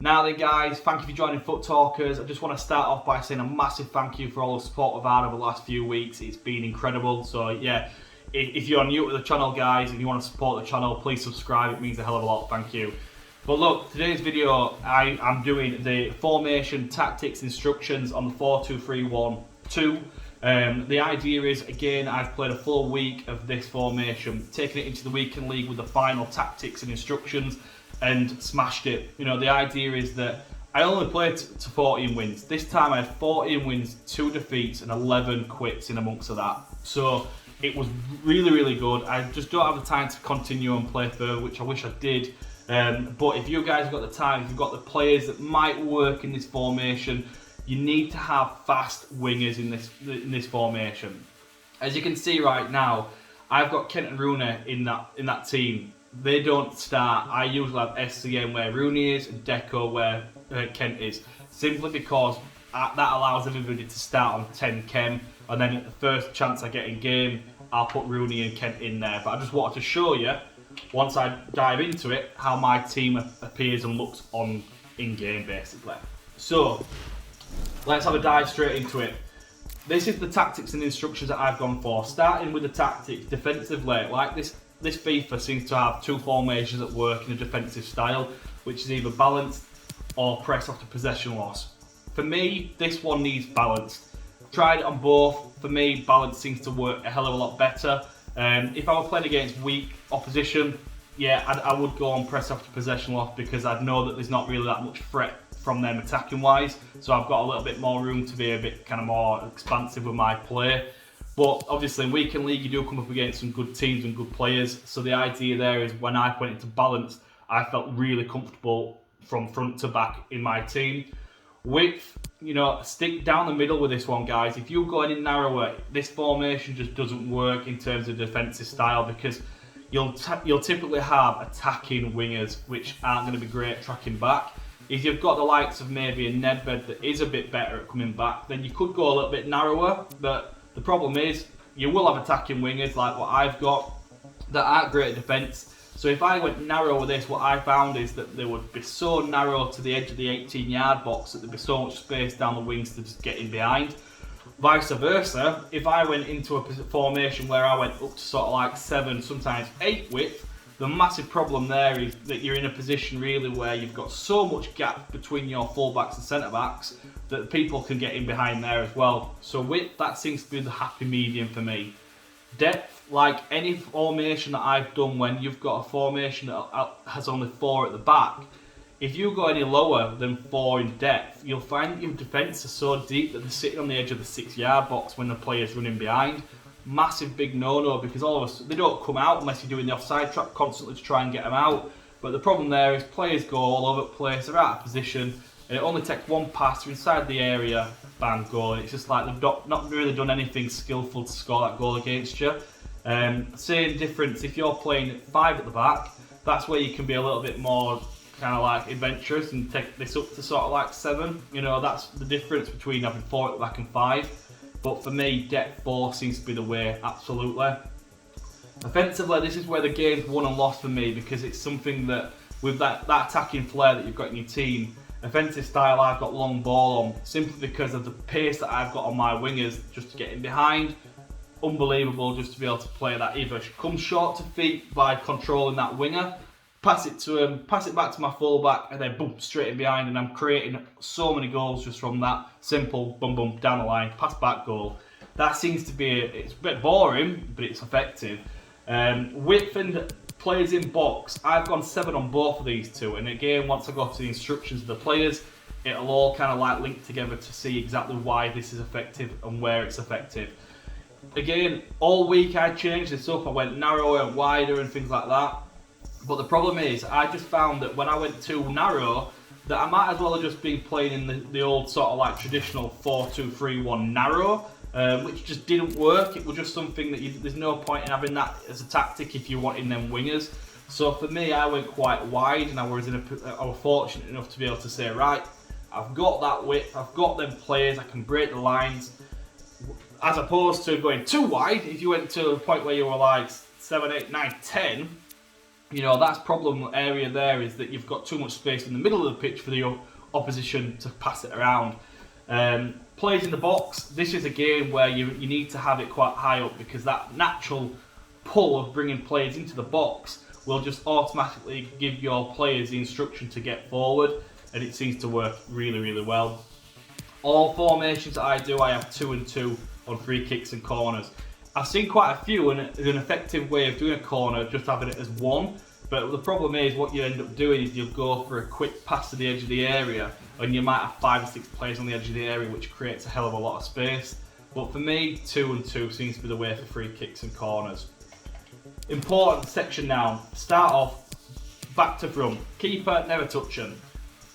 Now then guys, thank you for joining Foot Talkers. I just want to start off by saying a massive thank you for all the support we've had over the last few weeks. It's been incredible. So yeah, if you're new to the channel guys and you want to support the channel, please subscribe. It means a hell of a lot, thank you. But look, today's video, I'm doing the formation tactics instructions on the 4-2-3-1-2. The idea is, again, I've played a full week of this formation, taking it into the weekend league with the final tactics and instructions, and smashed it. You know, the idea is that I only played to 14 wins. This time I had 14 wins, 2 defeats, and 11 quits in amongst of that. So it was really, really good. I just don't have the time to continue and play further, which I wish I did. But if you guys have got the time, if you've got the players that might work in this formation, you need to have fast wingers in this formation. As you can see right now, I've got Kent and Rooney in that team. They don't start. I usually have SCM where Rooney is and Deco where Kent is, simply because that allows everybody to start on 10 chem, and then at the first chance I get in game, I'll put Rooney and Kent in there. But I just wanted to show you, once I dive into it, how my team appears and looks in game basically. So let's have a dive straight into it. This is the tactics and instructions that I've gone for. Starting with the tactics defensively, like this FIFA seems to have two formations that work in a defensive style, which is either balanced or press after possession loss. For me, this one needs balanced. Tried it on both. For me, balance seems to work a hell of a lot better. If I were playing against weak opposition, yeah, I would go on press after possession loss, because I'd know that there's not really that much threat from them attacking wise, so I've got a little bit more room to be a bit kind of more expansive with my play. But obviously in weekend league you do come up against some good teams and good players, so the idea there is when I went into balance, I felt really comfortable from front to back in my team. Width, you know, stick down the middle with this one guys. If you're going in narrower, this formation just doesn't work in terms of defensive style, because you'll typically have attacking wingers which aren't going to be great tracking back. If you've got the likes of maybe a Nedved that is a bit better at coming back, then you could go a little bit narrower. But the problem is, you will have attacking wingers like what I've got that aren't great at defence. So if I went narrow with this, what I found is that they would be so narrow to the edge of the 18-yard box that there'd be so much space down the wings to just get in behind. Vice versa, if I went into a formation where I went up to sort of like 7, sometimes 8 width, the massive problem there is that you're in a position really where you've got so much gap between your fullbacks and centre-backs that people can get in behind there as well. So width, that seems to be the happy medium for me. Depth, like any formation that I've done, when you've got a formation that has only 4 at the back, if you go any lower than 4 in depth, you'll find your defence is so deep that they're sitting on the edge of the 6-yard box when the player's running behind. Massive big no-no, because all of us, they don't come out unless you're doing the offside trap constantly to try and get them out. But the problem there is players go all over the place, they're out of position, and it only takes one pass, you're inside the area, bang, goal. And it's just like they've not really done anything skillful to score that goal against you. Same difference if you're playing 5 at the back, that's where you can be a little bit more kind of like adventurous and take this up to sort of like 7. You know, that's the difference between having 4 at the back and 5. But for me, depth 4 seems to be the way, absolutely. Offensively, this is where the game's won and lost for me, because it's something that, with that attacking flair that you've got in your team, offensive style I've got long ball on, simply because of the pace that I've got on my wingers just to get in behind. Unbelievable just to be able to play that, either come short to feet by controlling that winger, pass it to him, pass it back to my fullback, and then boom, straight in behind, and I'm creating so many goals just from that simple boom boom down the line, pass back goal. That seems to be, it's a bit boring, but it's effective. Width and players in box, I've gone 7 on both of these two, and again, once I go to the instructions of the players, it'll all kind of like link together to see exactly why this is effective and where it's effective. Again, all week I changed this up, I went narrower and wider and things like that. But the problem is, I just found that when I went too narrow, that I might as well have just been playing in the old sort of like traditional 4-2-3-1 narrow, which just didn't work. It was just something that there's no point in having that as a tactic if you're wanting them wingers. So for me, I went quite wide, and I was fortunate enough to be able to say, right, I've got that width, I've got them players, I can break the lines. As opposed to going too wide, if you went to a point where you were like 7, 8, 9, 10, that's problem area there, is that you've got too much space in the middle of the pitch for the opposition to pass it around. Players in the box, this is a game where you need to have it quite high up, because that natural pull of bringing players into the box will just automatically give your players the instruction to get forward, and it seems to work really, really well. All formations that I do, I have 2 and 2 on free kicks and corners. I've seen quite a few, and an effective way of doing a corner just having it as 1. But the problem is, what you end up doing is you'll go for a quick pass to the edge of the area, and you might have 5 or 6 players on the edge of the area, which creates a hell of a lot of space. But for me, 2 and 2 seems to be the way for free kicks and corners. Important section now. Start off back to front. Keeper, never touching.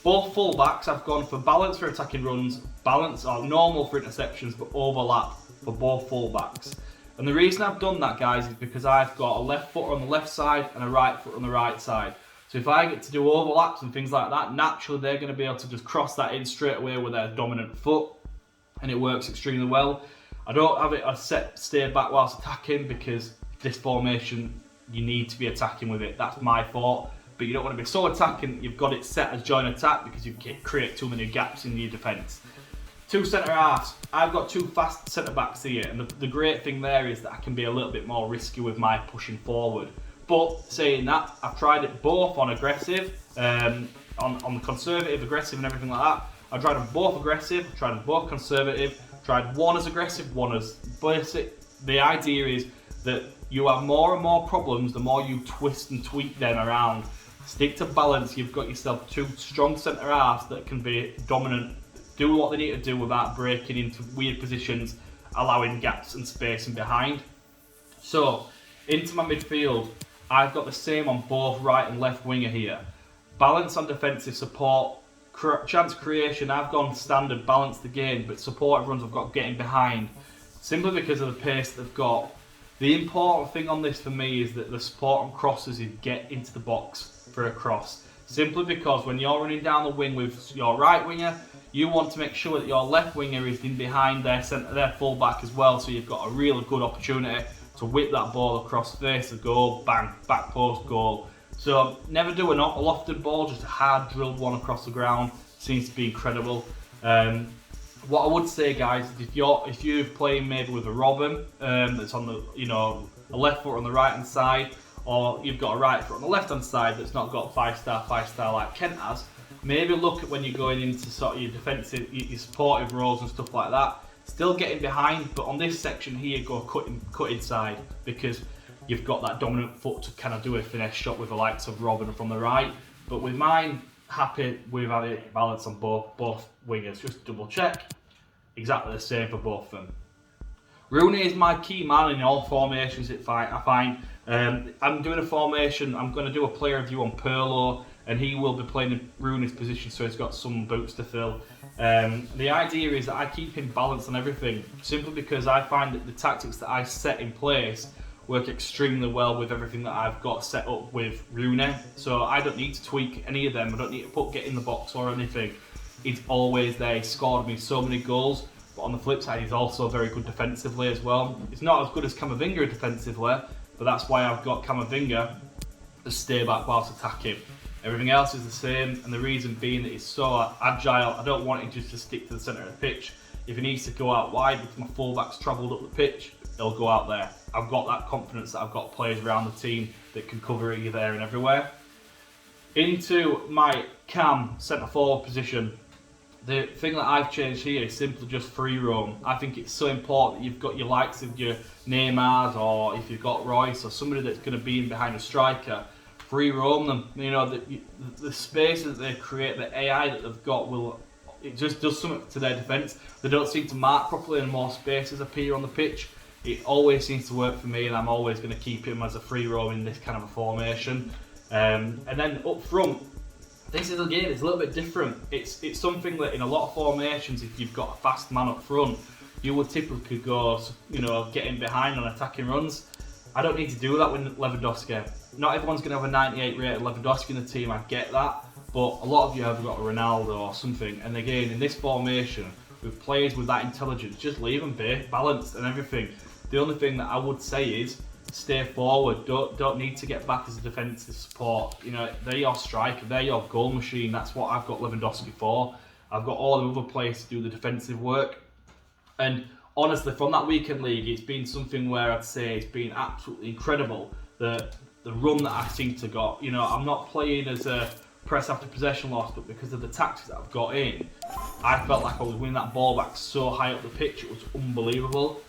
Both full-backs have gone for balance for attacking runs, balance or normal for interceptions, but overlap for both full-backs. And the reason I've done that, guys, is because I've got a left foot on the left side and a right foot on the right side. So if I get to do overlaps and things like that, naturally they're going to be able to just cross that in straight away with their dominant foot, and it works extremely well. I don't have it a set stay back whilst attacking, because this formation, you need to be attacking with it. That's my thought. But you don't want to be so attacking that you've got it set as join attack, because you create too many gaps in your defence. 2 centre halves. I've got 2 fast centre backs here, and the great thing there is that I can be a little bit more risky with my pushing forward. But saying that, I've tried it both on aggressive, on the conservative, aggressive, and everything like that. I tried them both aggressive, tried them both conservative, tried one as aggressive, one as basic. The idea is that you have more and more problems the more you twist and tweak them around. Stick to balance. You've got yourself 2 strong centre halves that can be dominant, do what they need to do without breaking into weird positions, allowing gaps and space in behind. So, into my midfield, I've got the same on both right and left winger here. Balance on defensive support, chance creation, I've gone standard, balanced again, but support runs I've got getting behind, simply because of the pace they've got. The important thing on this for me is that the support on crosses is get into the box for a cross. Simply because when you're running down the wing with your right winger, you want to make sure that your left winger is in behind their full back as well, so you've got a real good opportunity to whip that ball across, face the goal, bang, back post, goal. So never do a lofted ball, just a hard drilled one across the ground. Seems to be incredible. What I would say, guys, is if you're playing maybe with a Robin that's on the a left foot on the right hand side, or you've got a right foot on the left hand side that's not got 5-star like Kent has, maybe look at when you're going into sort of your defensive, your supportive roles and stuff like that. Still getting behind, but on this section here, go cut inside, because you've got that dominant foot to kind of do a finesse shot with the likes of Robin from the right. But with mine, happy with having balance on both wingers. Just double check, exactly the same for both of them. Rooney is my key man in all formations I find. I'm doing a formation, I'm going to do a player review on Pirlo, and he will be playing in Rooney's position, so he's got some boots to fill. The idea is that I keep him balanced on everything, simply because I find that the tactics that I set in place work extremely well with everything that I've got set up with Rooney. So I don't need to tweak any of them, I don't need to get in the box or anything. He's always there, he scored me so many goals. But on the flip side, he's also very good defensively as well. He's not as good as Camavinga defensively, but that's why I've got Camavinga to stay back whilst attacking. Everything else is the same, and the reason being that he's so agile, I don't want him just to stick to the centre of the pitch. If he needs to go out wide because my fullback's travelled up the pitch, he'll go out there. I've got that confidence that I've got players around the team that can cover you there and everywhere. Into my cam centre forward position. The thing that I've changed here is simply just free roam. I think it's so important that you've got your likes of your Neymars, or if you've got Royce or somebody that's going to be in behind a striker, free roam them. You know, the spaces that they create, the AI that they've got, it just does something to their defence. They don't seem to mark properly, and more spaces appear on the pitch. It always seems to work for me, and I'm always going to keep him as a free roam in this kind of a formation. And then up front, this is again, it's a little bit different. It's something that in a lot of formations, if you've got a fast man up front, you would typically go, getting behind on attacking runs. I don't need to do that with Lewandowski. Not everyone's going to have a 98 rated Lewandowski in the team, I get that, but a lot of you have got a Ronaldo or something. And again, in this formation, with players with that intelligence, just leave them balanced and everything. The only thing that I would say is, stay forward. Don't need to get back as a defensive support. You know, they're your striker, they're your goal machine. That's what I've got Lewandowski for. I've got all the other players to do the defensive work. And honestly, from that weekend league, it's been something where I'd say it's been absolutely incredible. The run that I seem to got. You know, I'm not playing as a press after possession loss, but because of the tactics that I've got in, I felt like I was winning that ball back so high up the pitch, it was unbelievable.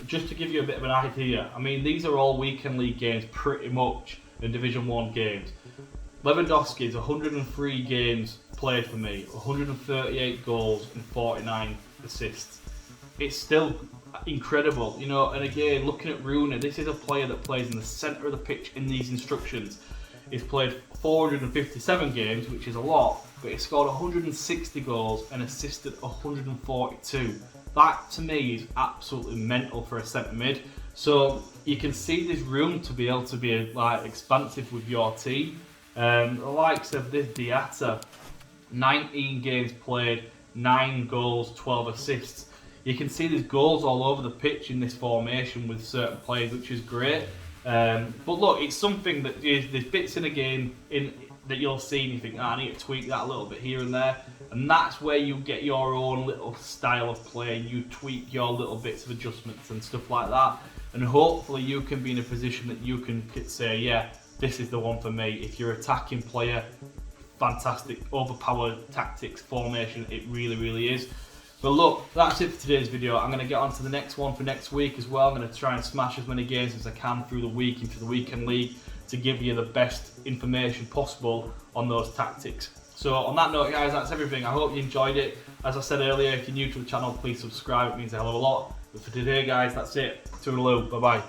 Just to give you a bit of an idea, I mean, these are all weekend league games pretty much, and Division 1 games. Lewandowski's 103 games played for me, 138 goals and 49 assists. It's still incredible, you know. And again, looking at Rooney, this is a player that plays in the centre of the pitch in these instructions. He's played 457 games, which is a lot, but he scored 160 goals and assisted 142. That to me is absolutely mental for a centre mid. So you can see there's room to be able to be like expansive with your team. The likes of this Diatta, 19 games played, 9 goals, 12 assists. You can see there's goals all over the pitch in this formation with certain players, which is great. But look, it's something that there's bits in a game that you'll see and you think, I need to tweak that a little bit here and there. And that's where you get your own little style of play. You tweak your little bits of adjustments and stuff like that. And hopefully you can be in a position that you can say, yeah, this is the one for me. If you're an attacking player, fantastic, overpowered tactics, formation, it really, really is. But look, that's it for today's video. I'm going to get on to the next one for next week as well. I'm going to try and smash as many games as I can through the week into the weekend league to give you the best information possible on those tactics. So on that note, guys, that's everything. I hope you enjoyed it. As I said earlier, if you're new to the channel, please subscribe. It means a hell of a lot. But for today, guys, that's it. Toodaloo. Bye-bye.